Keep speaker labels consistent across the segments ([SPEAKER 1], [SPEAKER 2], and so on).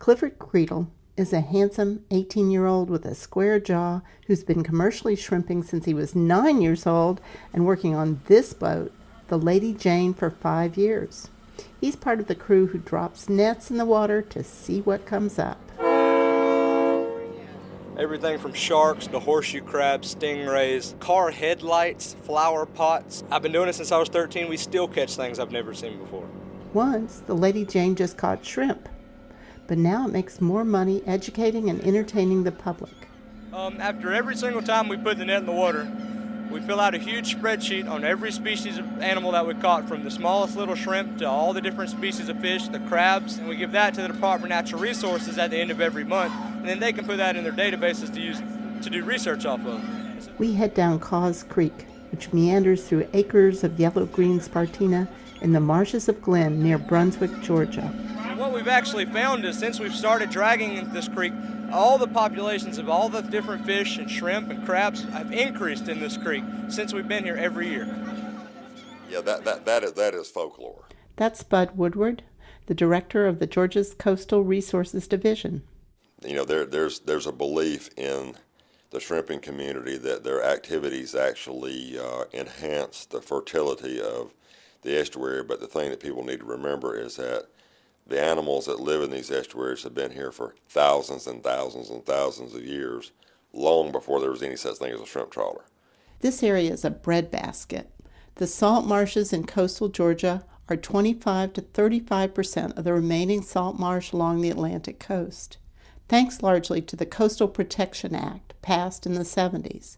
[SPEAKER 1] Clifford Creedle is a handsome 18-year-old with a square jaw who's been commercially shrimping since he was 9 years old and working on this boat, the Lady Jane, for 5 years. He's part of the crew who drops nets in the water to see what comes up.
[SPEAKER 2] Everything from sharks to horseshoe crabs, stingrays, car headlights, flower pots. I've been doing it since I was 13. We still catch things I've never seen before.
[SPEAKER 1] Once, the Lady Jane just caught shrimp, but now it makes more money educating and entertaining the public.
[SPEAKER 2] After every single time we put the net in the water, we fill out a huge spreadsheet on every species of animal that we caught, from the smallest little shrimp to all the different species of fish, the crabs, and we give that to the Department of Natural Resources at the end of every month, and then they can put that in their databases to do research off of.
[SPEAKER 1] We head down Cause Creek, which meanders through acres of yellow-green spartina in the marshes of Glen near Brunswick, Georgia.
[SPEAKER 2] And what we've actually found is, since we've started dragging this creek, all the populations of all the different fish and shrimp and crabs have increased in this creek since we've been here every year.
[SPEAKER 3] Yeah, that is folklore.
[SPEAKER 1] That's Bud Woodward, the director of the Georgia's Coastal Resources Division.
[SPEAKER 3] You know, there's a belief in the shrimping community that their activities actually enhance the fertility of the estuary, but the thing that people need to remember is that the animals that live in these estuaries have been here for thousands and thousands and thousands of years, long before there was any such thing as a shrimp trawler.
[SPEAKER 1] This area is a breadbasket. The salt marshes in coastal Georgia are 25 to 35% of the remaining salt marsh along the Atlantic coast, thanks largely to the Coastal Protection Act passed in the 70s.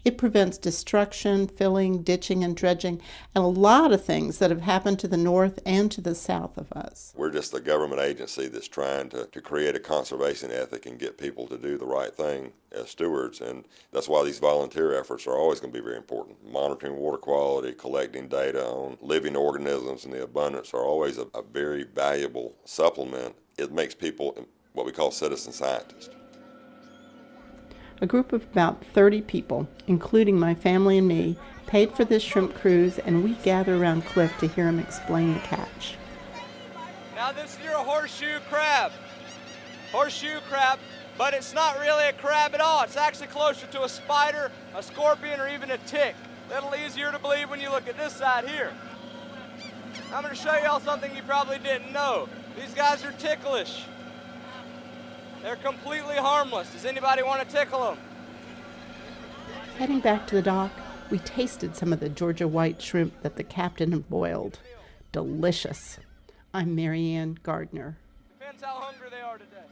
[SPEAKER 1] It prevents destruction, filling, ditching, and dredging, and a lot of things that have happened to the north and to the south of us.
[SPEAKER 3] We're just the government agency that's trying to create a conservation ethic and get people to do the right thing as stewards, and that's why these volunteer efforts are always going to be very important. Monitoring water quality, collecting data on living organisms and the abundance are always a very valuable supplement. It makes people what we call citizen scientists.
[SPEAKER 1] A group of about 30 people, including my family and me, paid for this shrimp cruise, and we gather around Cliff to hear him explain the catch.
[SPEAKER 2] Now this is your horseshoe crab. Horseshoe crab, but it's not really a crab at all. It's actually closer to a spider, a scorpion, or even a tick. A little easier to believe when you look at this side here. I'm going to show y'all something you probably didn't know. These guys are ticklish. They're completely harmless. Does anybody want to tickle them?
[SPEAKER 1] Heading back to the dock, we tasted some of the Georgia white shrimp that the captain had boiled. Delicious. I'm Marianne Gardner.
[SPEAKER 2] Depends how hungry they are today.